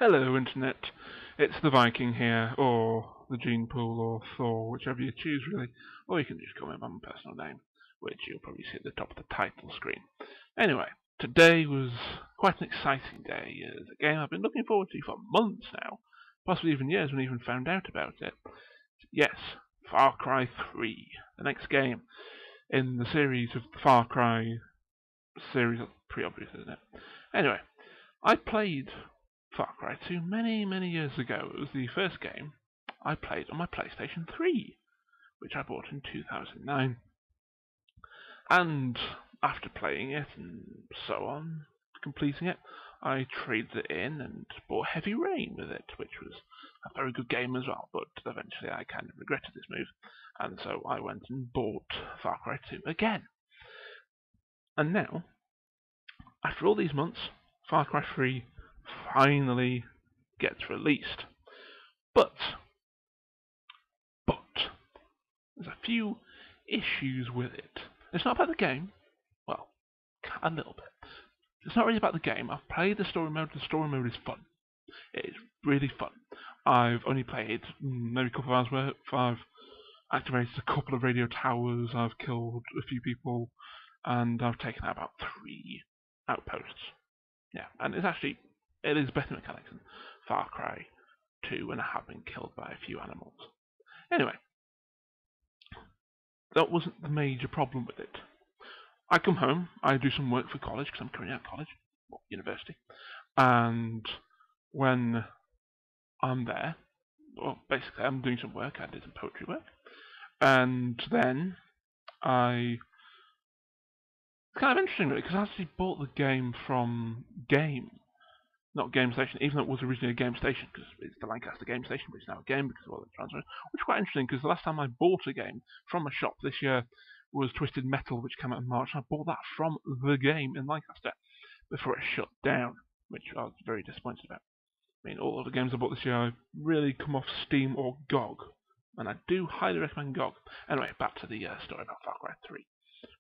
Hello Internet, it's the Viking here, or the Gene Pool, or Thor, whichever you choose really, or you can just call me by my personal name, which you'll probably see at the top of the title screen. Anyway, today was quite an exciting day. It's a game I've been looking forward to for months now, possibly even years when I even found out about it. Yes, Far Cry 3, the next game in the series of the Far Cry series. That's pretty obvious, isn't it? Anyway, I played Far Cry 2 many years ago. It was the first game I played on my PlayStation 3, which I bought in 2009. And after playing it and so on, completing it, I traded it in and bought Heavy Rain with it, which was a very good game as well, but eventually I kind of regretted this move, and so I went and bought Far Cry 2 again. And now, after all these months, Far Cry 3 finally gets released. But there's a few issues with it. It's not about the game. Well, a little bit. It's not really about the game. I've played the story mode. The story mode is fun. It is really fun. I've only played maybe a couple of hours worth. I've activated a couple of radio towers. I've killed a few people, and I've taken out about 3 outposts. Yeah, and it is better mechanics than Far Cry 2, and I have been killed by a few animals. Anyway, that wasn't the major problem with it. I come home, I do some work for college, because I'm currently at college, or university, and when I'm there, well, basically I'm doing some work, I did some poetry work, and then it's kind of interesting really, because I actually bought the game from not Game Station, even though it was originally a Game Station, because it's the Lancaster Game Station, but it's now a game because of all the transfers, which is quite interesting, because the last time I bought a game from a shop this year was Twisted Metal, which came out in March, and I bought that from the game in Lancaster before it shut down, which I was very disappointed about. I mean, all of the games I bought this year really come off Steam or GOG, and I do highly recommend GOG. Anyway, back to the story about Far Cry 3.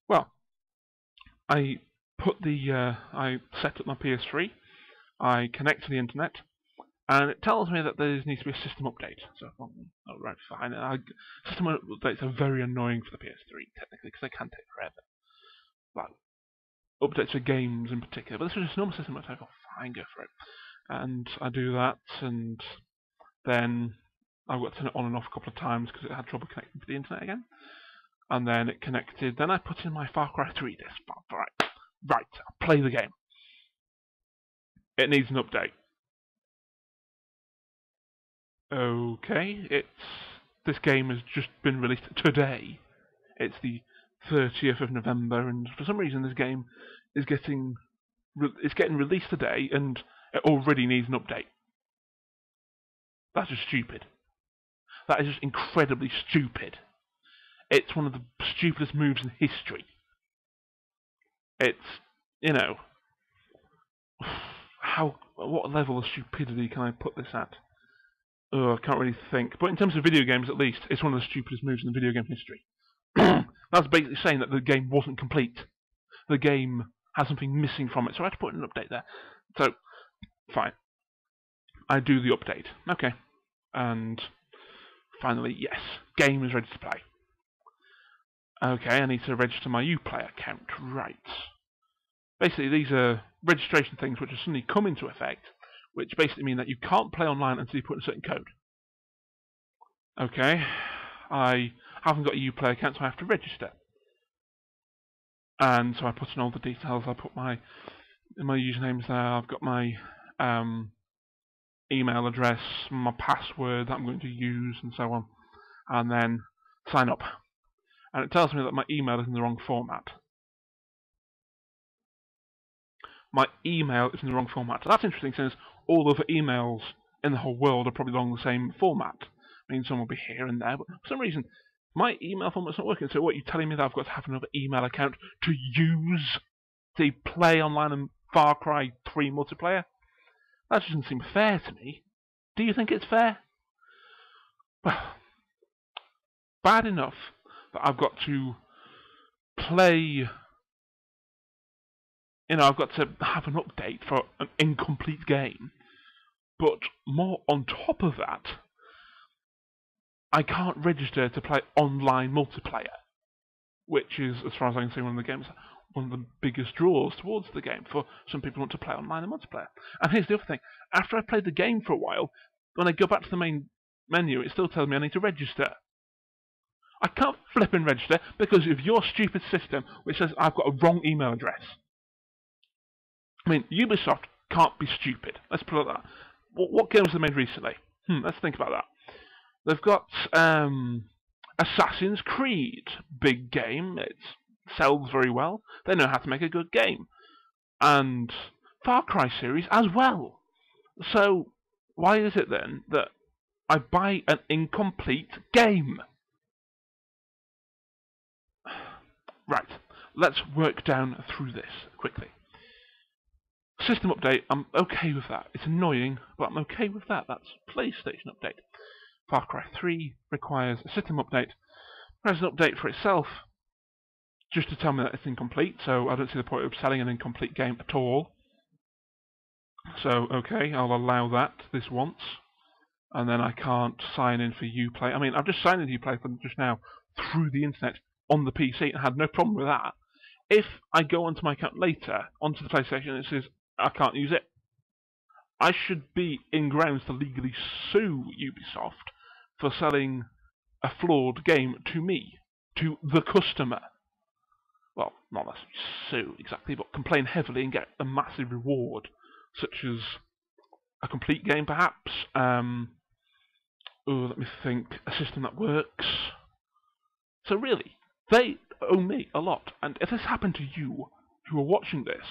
Well, I set up my PS3, I connect to the internet, and it tells me that there needs to be a system update. So, right, fine. System updates are very annoying for the PS3, technically, because they can take forever. Like, updates for games in particular. But this was just a normal system update. I thought, fine, go for it. And I do that, and then I've got to turn it on and off a couple of times because it had trouble connecting to the internet again. And then it connected. Then I put in my Far Cry 3 disc. Right, I'll play the game. It needs an update. Okay, this game has just been released today. It's the 30th of November, and for some reason this game is getting released today, and it already needs an update. That's just stupid. That is just incredibly stupid. It's one of the stupidest moves in history. It's, what level of stupidity can I put this at? I can't really think. But in terms of video games, at least, it's one of the stupidest moves in the video game history. That's basically saying that the game wasn't complete. The game has something missing from it, so I had to put in an update there. So, fine. I do the update. Okay. And finally, yes, game is ready to play. Okay, I need to register my Uplay account. Right. Basically, these are registration things which have suddenly come into effect, which basically mean that you can't play online until you put in a certain code. Okay, I haven't got a Uplay account, so I have to register. And so I put in all the details. I put my usernames there. I've got my email address, my password that I'm going to use, and so on. And then sign up. And it tells me that my email is in the wrong format. My email is in the wrong format. So that's interesting, since all other emails in the whole world are probably along the same format. I mean, some will be here and there, but for some reason, my email format's not working. So what, you're telling me that I've got to have another email account to use to play online in Far Cry 3 multiplayer? That doesn't seem fair to me. Do you think it's fair? Well, bad enough that I've got to play... I've got to have an update for an incomplete game. But more on top of that, I can't register to play online multiplayer, which is, as far as I can see, one of the biggest draws towards the game for some people who want to play online and multiplayer. And here's the other thing: after I played the game for a while, when I go back to the main menu, it still tells me I need to register. I can't flip and register because of your stupid system, which says I've got a wrong email address. I mean, Ubisoft can't be stupid. Let's put it like that. What games have they made recently? Let's think about that. They've got Assassin's Creed, big game. It sells very well. They know how to make a good game. And Far Cry series as well. So, why is it then that I buy an incomplete game? Right, let's work down through this quickly. System update, I'm okay with that. It's annoying, but I'm okay with that. That's PlayStation update. Far Cry 3 requires a system update. There's an update for itself, just to tell me that it's incomplete, so I don't see the point of selling an incomplete game at all. So, okay, I'll allow that this once. And then I can't sign in for Uplay. I mean, I've just signed in to Uplay for just now through the internet on the PC and had no problem with that. If I go onto my account later, onto the PlayStation, and it says I can't use it, I should be in grounds to legally sue Ubisoft for selling a flawed game to me, to the customer. Well, not necessarily sue exactly, but complain heavily and get a massive reward, such as a complete game perhaps. Let me think. A system that works. So really, they owe me a lot, and if this happened to you, who are watching this,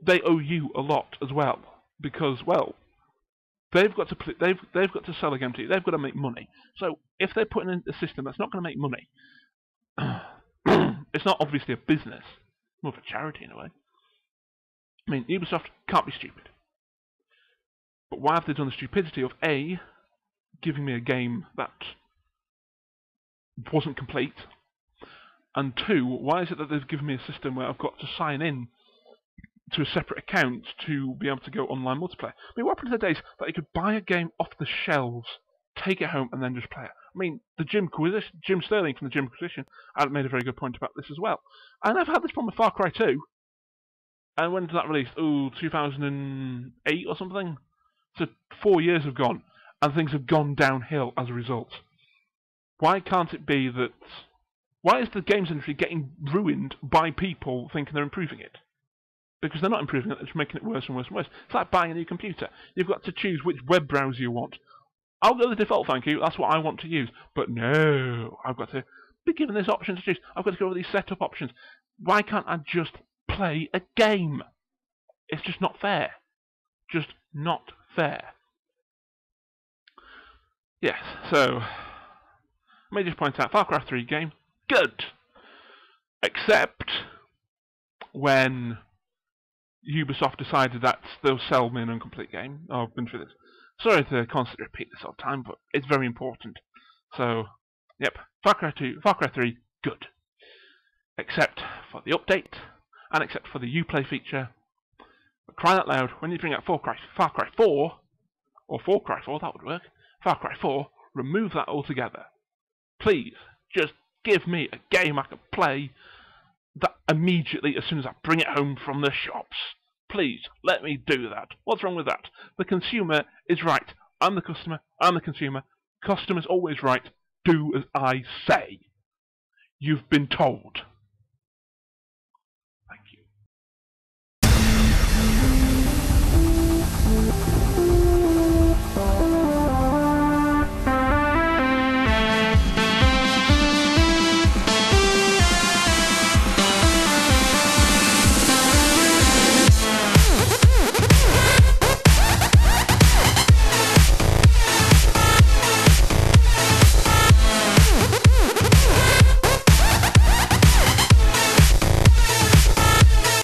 they owe you a lot as well, because well, they've got to sell a game to you. They've got to make money. So if they're putting in a system that's not going to make money, it's not obviously a business, more of a charity in a way. I mean, Ubisoft can't be stupid. But why have they done the stupidity of A, giving me a game that wasn't complete, and 2, why is it that they've given me a system where I've got to sign in to a separate account to be able to go online multiplayer? I mean, what happened to the days that you could buy a game off the shelves, take it home, and then just play it? I mean, Jim Sterling from the Jim Inquisition made a very good point about this as well. And I've had this problem with Far Cry 2. And when did that release? 2008 or something? So 4 years have gone, and things have gone downhill as a result. Why can't it be that... Why is the games industry getting ruined by people thinking they're improving it? Because they're not improving it, they're just making it worse and worse and worse. It's like buying a new computer. You've got to choose which web browser you want. I'll go the default, thank you, that's what I want to use. But no, I've got to be given this option to choose. I've got to go over these setup options. Why can't I just play a game? It's just not fair. Just not fair. Yes, so... Let me just point out, Far Cry 3 game, good! Except when Ubisoft decided that they'll sell me an incomplete game. Oh, I've been through this. Sorry to constantly repeat this all the time, but it's very important. So, yep, Far Cry 3, good. Except for the update, and except for the Uplay feature. But crying out loud, when you bring out Far Cry 4, or Far Cry 4, that would work, Far Cry 4, remove that altogether. Please, just give me a game I can play that immediately as soon as I bring it home from the shops. Please, let me do that. What's wrong with that? The consumer is right. I'm the customer, I'm the consumer. Customer's always right. Do as I say. You've been told.